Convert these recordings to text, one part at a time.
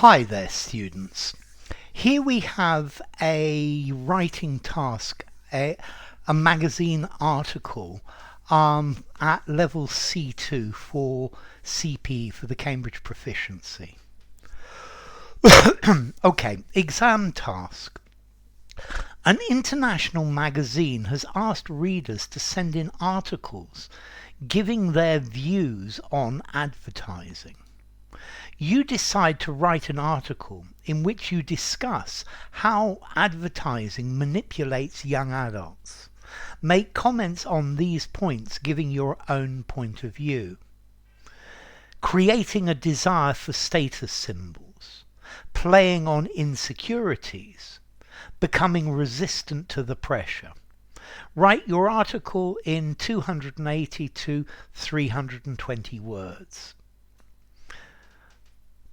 Hi there, students. Here we have a writing task, a magazine article at level C2 for CPE, for the Cambridge Proficiency. Okay, exam task. An international magazine has asked readers to send in articles giving their views on advertising. You decide to write an article in which you discuss how advertising manipulates young adults. Make comments on these points, giving your own point of view. Creating a desire for status symbols. Playing on insecurities. Becoming resistant to the pressure. Write your article in 280 to 320 words.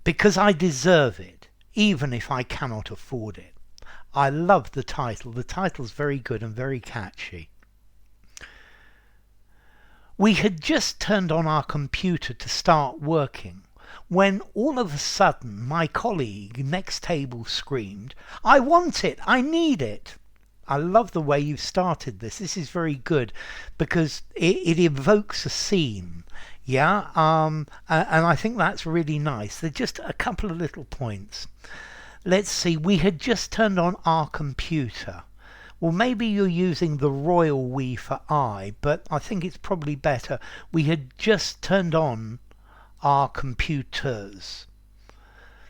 Because I deserve it, even if I cannot afford it. I love the title. The title's very good and very catchy. We had just turned on our computer to start working when all of a sudden my colleague next table screamed, "I want it! I need it!" I love the way you've started this. This is very good because it evokes a scene. Yeah, and I think that's really nice. There's just a couple of little points. Let's see, we had just turned on our computer. Well, maybe you're using the royal we for I, but I think it's probably better. We had just turned on our computers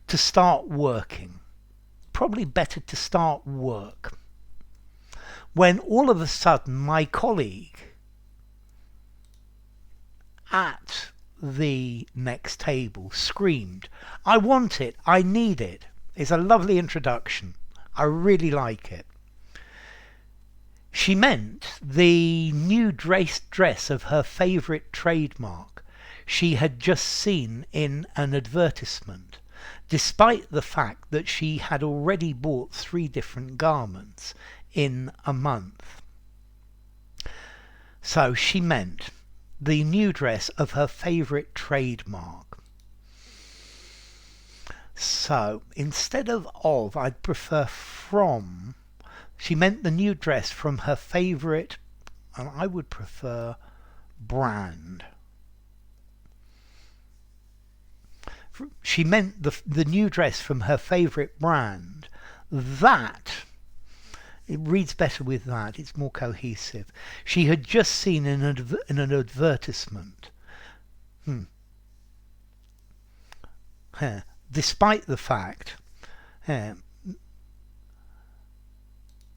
to start working. Probably better to start work. When all of a sudden my colleague at the next table screamed, "I want it, I need it." It's a lovely introduction. I really like it. She meant the new dress of her favourite trademark she had just seen in an advertisement, despite the fact that she had already bought 3 different garments in a month. So she meant the new dress of her favourite trademark. So instead of I'd prefer from. She meant the new dress from her favourite, and I would prefer brand. She meant the new dress from her favourite brand. That, it reads better with that, it's more cohesive. She had just seen in an advertisement. Despite the fact, I'm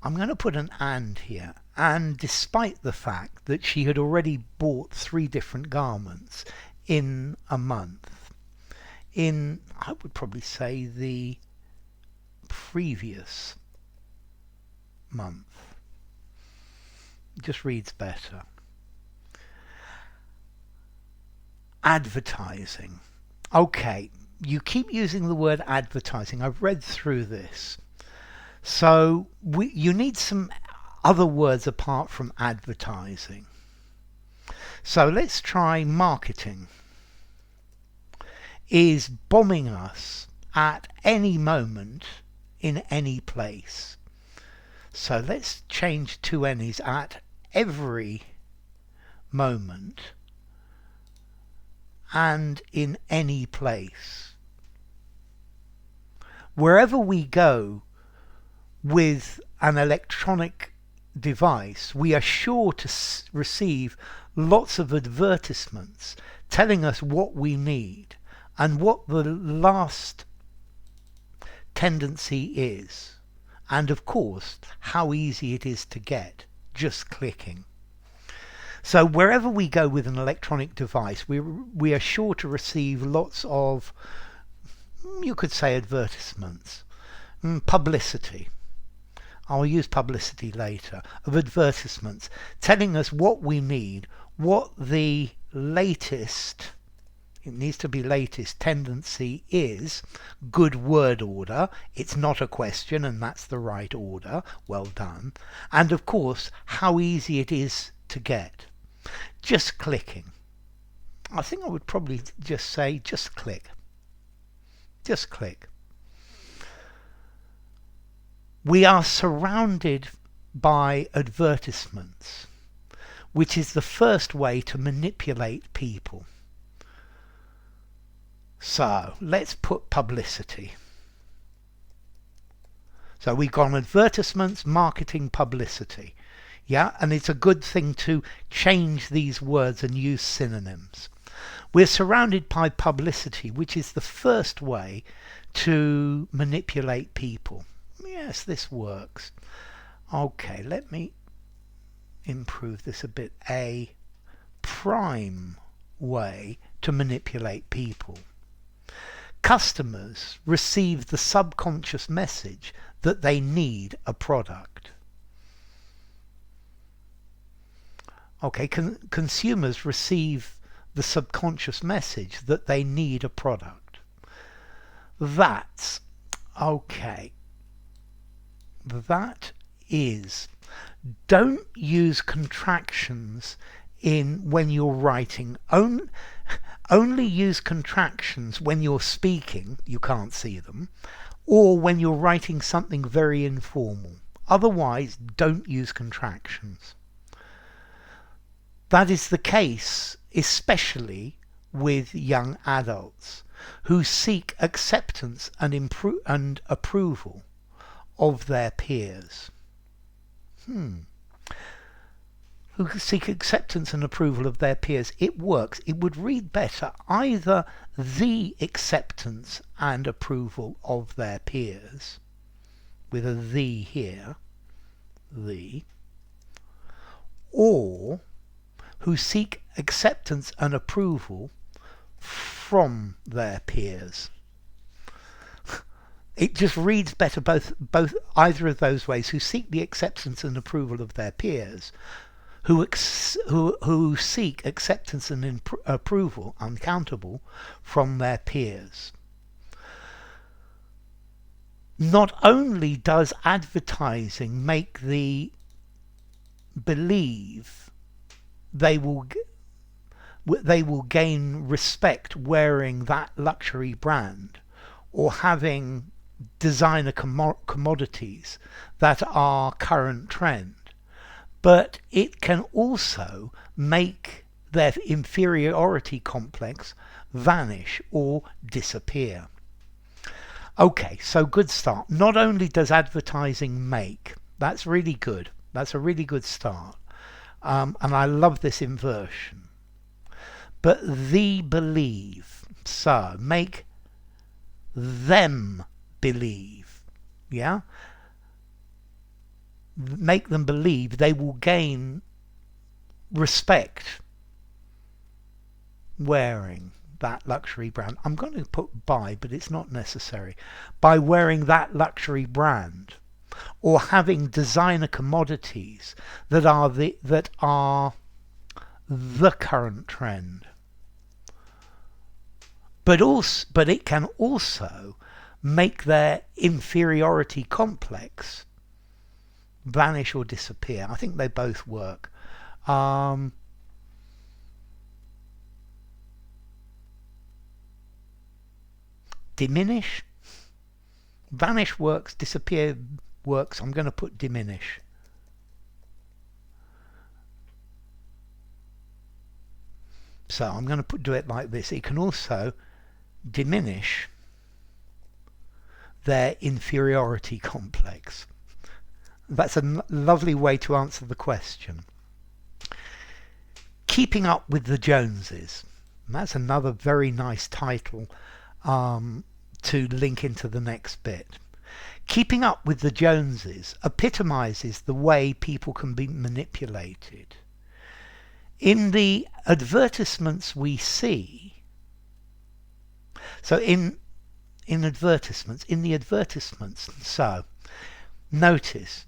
going to put an "and" here, and despite the fact that she had already bought 3 different garments in a month, in, I would probably say, the previous month. It just reads better. Advertising. Okay, you keep using the word advertising. I've read through this. So you need some other words apart from advertising. So let's try marketing. Is bombing us at any moment in any place. So let's change 2 N's, at every moment and in any place. Wherever we go with an electronic device, we are sure to receive lots of advertisements telling us what we need and what the last tendency is, and of course how easy it is to get, just clicking. So wherever we go with an electronic device, we are sure to receive lots of, you could say, advertisements, publicity. I'll use publicity later, of advertisements telling us what we need, what the latest, it needs to be latest, tendency is. Good word order. It's not a question, and that's the right order. Well done. And of course, how easy it is to get. Just clicking. I think I would probably just say just click. Just click. We are surrounded by advertisements, which is the first way to manipulate people. So let's put publicity. So we've got advertisements, marketing, publicity. Yeah, and it's a good thing to change these words and use synonyms. We're surrounded by publicity, which is the first way to manipulate people. Yes, this works. Okay, let me improve this a bit. A prime way to manipulate people. Customers receive the subconscious message that they need a product. Okay, consumers receive the subconscious message that they need a product. That's okay. That is, don't use contractions when you're writing. Only use contractions when you're speaking, you can't see them, or when you're writing something very informal. Otherwise, don't use contractions. That is the case especially with young adults who seek acceptance and approval of their peers. Who seek acceptance and approval of their peers. It works. It would read better either the acceptance and approval of their peers, with a the here, the, or who seek acceptance and approval from their peers. It just reads better both either of those ways. Who seek the acceptance and approval of their peers, who seek acceptance and approval, uncountable, from their peers. Not only does advertising make the believe they will gain respect wearing that luxury brand or having designer commodities that are current trend, but it can also make their inferiority complex vanish or disappear. Okay, so good start. Not only does advertising make, that's really good. That's a really good start. And I love this inversion. But the believe, so make them believe, yeah? Make them believe they will gain respect wearing that luxury brand. I'm going to put by, but it's not necessary. By wearing that luxury brand, or having designer commodities that are the current trend. But it can also make their inferiority complex vanish or disappear. I think they both work. Diminish. Vanish works, disappear works. I'm going to put diminish. So I'm going to do it like this. It can also diminish their inferiority complex. That's a lovely way to answer the question. Keeping up with the Joneses. That's another very nice title to link into the next bit. Keeping up with the Joneses epitomizes the way people can be manipulated. In the advertisements we see, so in the advertisements, so notice,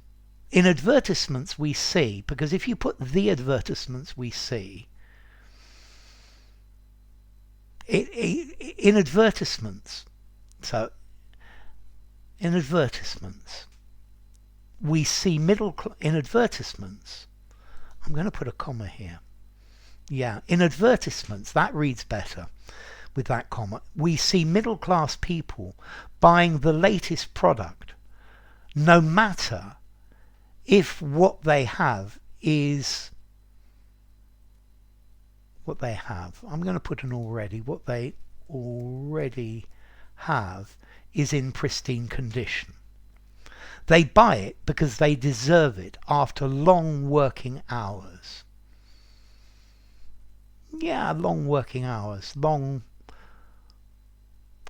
in advertisements we see, because if you put the advertisements we see, in advertisements, so in advertisements, we see in advertisements, I'm going to put a comma here. Yeah, in advertisements, that reads better with that comma. We see middle class people buying the latest product no matter if what they have is what they have. I'm going to put an already. What they already have is in pristine condition. They buy it because they deserve it after long working hours. Yeah, long working hours. Long,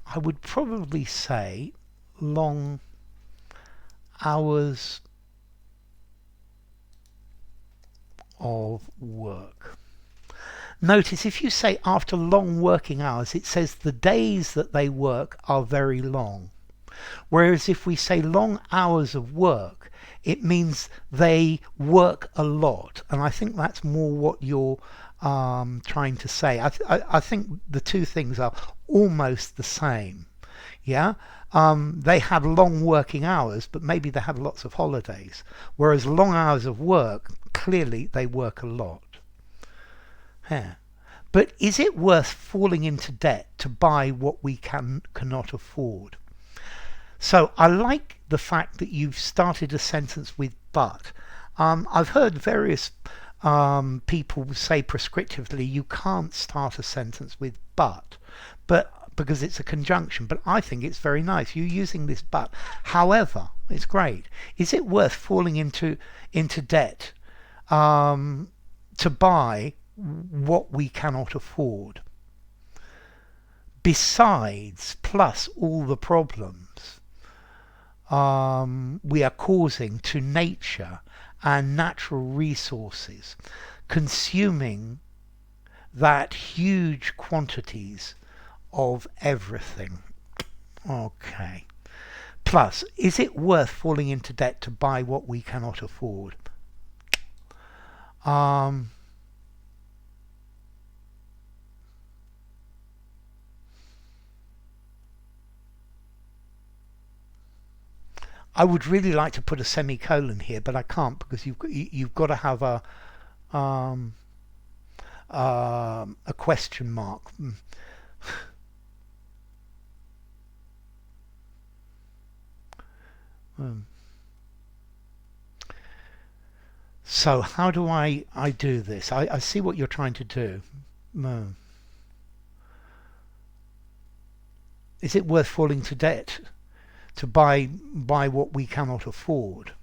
I would probably say long hours of work. Notice if you say after long working hours, it says the days that they work are very long. Whereas if we say long hours of work, it means they work a lot. And I think that's more what you're trying to say. I think the two things are almost the same. Yeah, they have long working hours, but maybe they have lots of holidays. Whereas long hours of work, clearly they work a lot. Yeah. But is it worth falling into debt to buy what we cannot afford? So I like the fact that you've started a sentence with but. I've heard various people say prescriptively you can't start a sentence with but because it's a conjunction. But I think it's very nice. You're using this but. However, it's great. Is it worth falling into debt to buy what we cannot afford? Besides, plus all the problems we are causing to nature and natural resources, consuming that huge quantities of everything. Okay. Plus, is it worth falling into debt to buy what we cannot afford? I would really like to put a semicolon here, but I can't because you've got to have a question mark. So how do I do this? I see what you're trying to do. Is it worth falling to debt to buy what we cannot afford?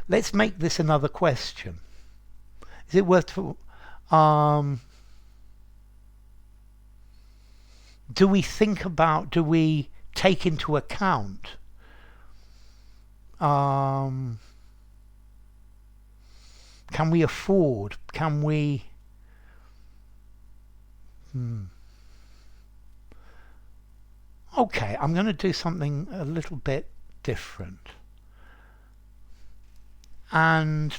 Let's make this another question. Is it worth do we take into account can we afford, can we okay, I'm going to do something a little bit different. And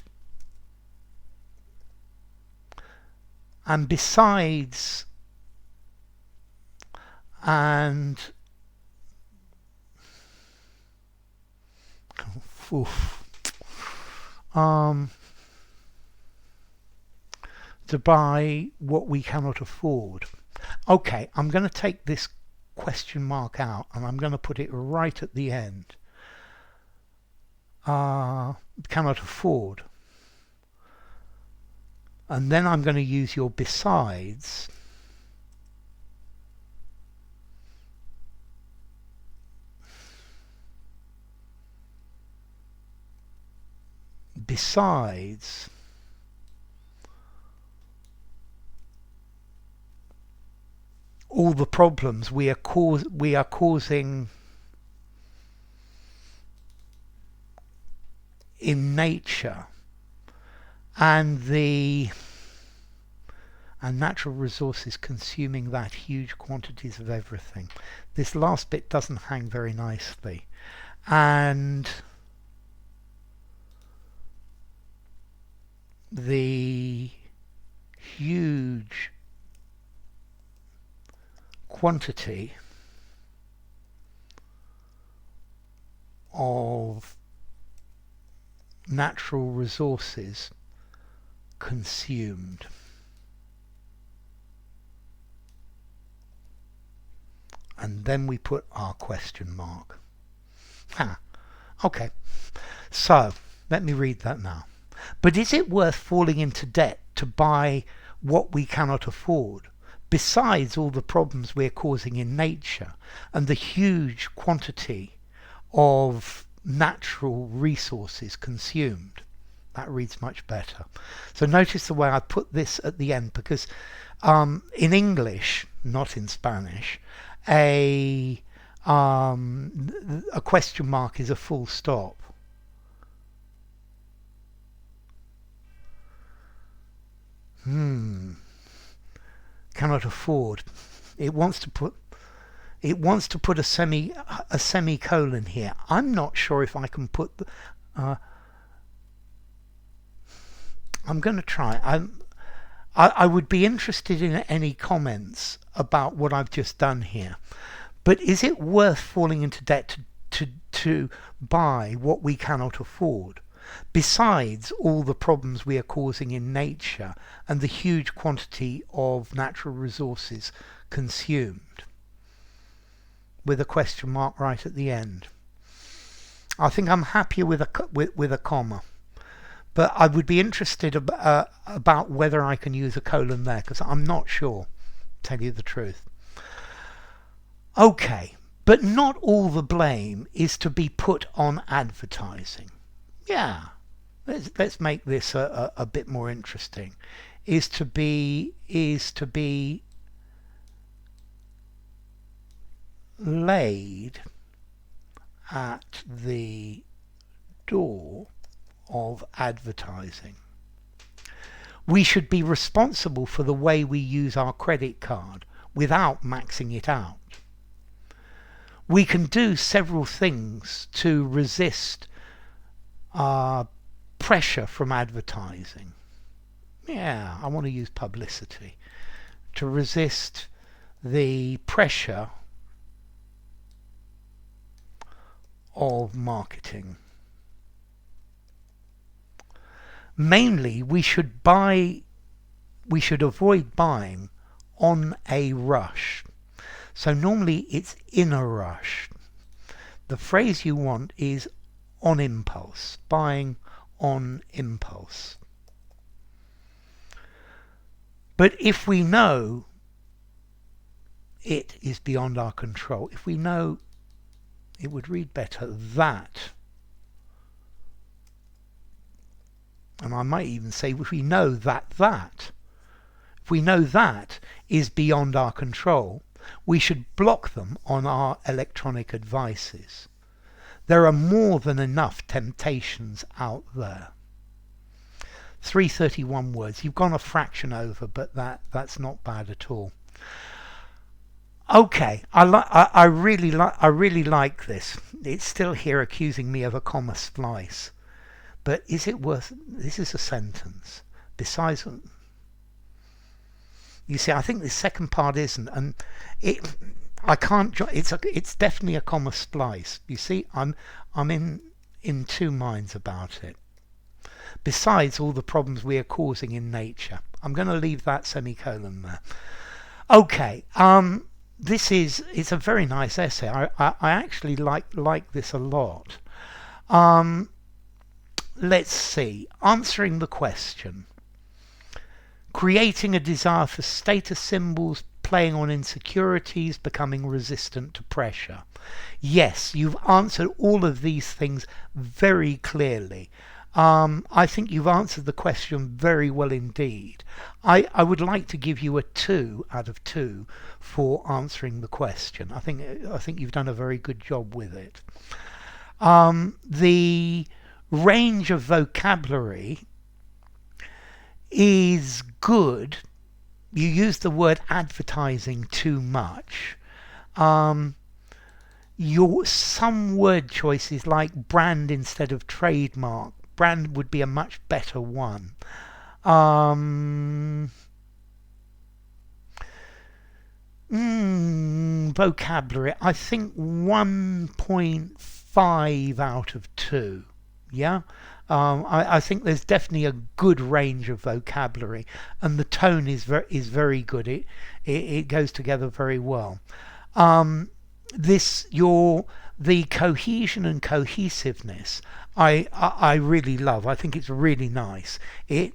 besides, and to buy what we cannot afford. Okay, I'm going to take this question mark out and I'm going to put it right at the end. Cannot afford. And then I'm going to use your besides. Besides all the problems we are causing in nature and natural resources consuming that huge quantities of everything. This last bit doesn't hang very nicely. And the huge quantity of natural resources consumed. And then we put our question mark. Okay, so let me read that now. But is it worth falling into debt to buy what we cannot afford, besides all the problems we're causing in nature and the huge quantity of natural resources consumed? That reads much better. So notice the way I put this at the end, because in English, not in Spanish, a question mark is a full stop. Cannot afford. It wants to put a semicolon here. I'm not sure if I can put the, I'm going to try. I would be interested in any comments about what I've just done here. But is it worth falling into debt to buy what we cannot afford, besides all the problems we are causing in nature and the huge quantity of natural resources consumed? With a question mark right at the end. I think I'm happier with a comma. But I would be interested about whether I can use a colon there, because I'm not sure, to tell you the truth. Okay, but not all the blame is to be put on advertising. Yeah, let's make this a bit more interesting. Is to be laid at the door of advertising. We should be responsible for the way we use our credit card without maxing it out. We can do several things to resist pressure from advertising. Yeah, I want to use publicity. To resist the pressure of marketing. Mainly, we should avoid buying on a rush. So normally it's in a rush. The phrase you want is on impulse, buying on impulse. But if we know it is beyond our control, if we know, it would read better, that, and I might even say if we know that is beyond our control, we should block them on our electronic devices. There are more than enough temptations out there. 331 words. You've gone a fraction over, but that's not bad at all. Okay, I really like this. It's still here accusing me of a comma splice. But is it worth? This is a sentence. Besides, you see, I think the second part isn't, and I can't. It's definitely a comma splice. You see, I'm in two minds about it. Besides all the problems we are causing in nature, I'm going to leave that semicolon there. Okay. It's a very nice essay. I actually like this a lot. Let's see. Answering the question. Creating a desire for status symbols, playing on insecurities, becoming resistant to pressure. Yes, you've answered all of these things very clearly. I think you've answered the question very well indeed. I would like to give you a 2 out of 2 for answering the question. I think you've done a very good job with it. The range of vocabulary is good. You use the word advertising too much. Some word choices like brand instead of trademark. Brand would be a much better one. Vocabulary, I think 1.5 out of 2 Yeah, I think there's definitely a good range of vocabulary, and the tone is very good. It goes together very well. Um, this your The cohesion and cohesiveness I really love. I think it's really nice. It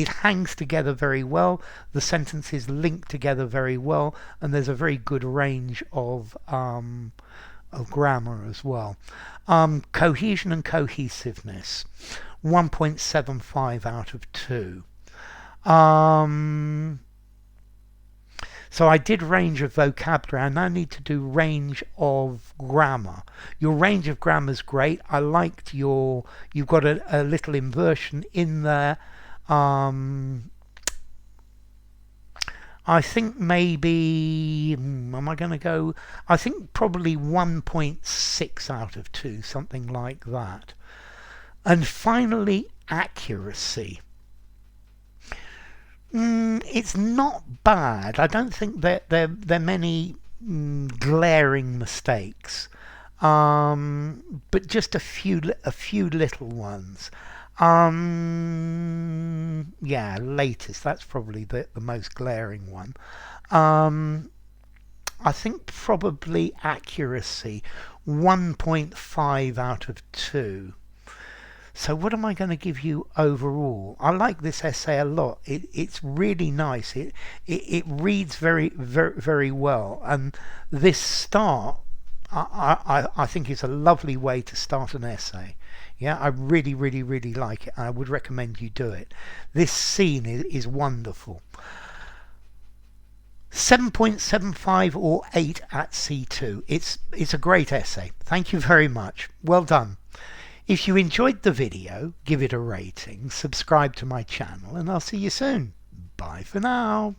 hangs together very well. The sentences link together very well, and there's a very good range of grammar as well. Cohesion and cohesiveness, 1.75 out of 2. Um, so I did range of vocabulary. I now need to do range of grammar. Your range of grammar is great. I liked you've got a little inversion in there. Um, I think maybe, am I going to go? I think probably 1.6 out of 2, something like that. And finally, accuracy. It's not bad. I don't think that there are many glaring mistakes, but just a few little ones. Yeah, latest. That's probably the most glaring one. Um, I think probably accuracy, 1.5 out of 2. So what am I going to give you overall? I like this essay a lot. It's really nice. It reads very well. And this start, I think is a lovely way to start an essay. Yeah, I really like it. I would recommend you do it. This scene is wonderful. 7.75 or 8 at C2. It's a great essay. Thank you very much. Well done. If you enjoyed the video, give it a rating, subscribe to my channel, and I'll see you soon. Bye for now.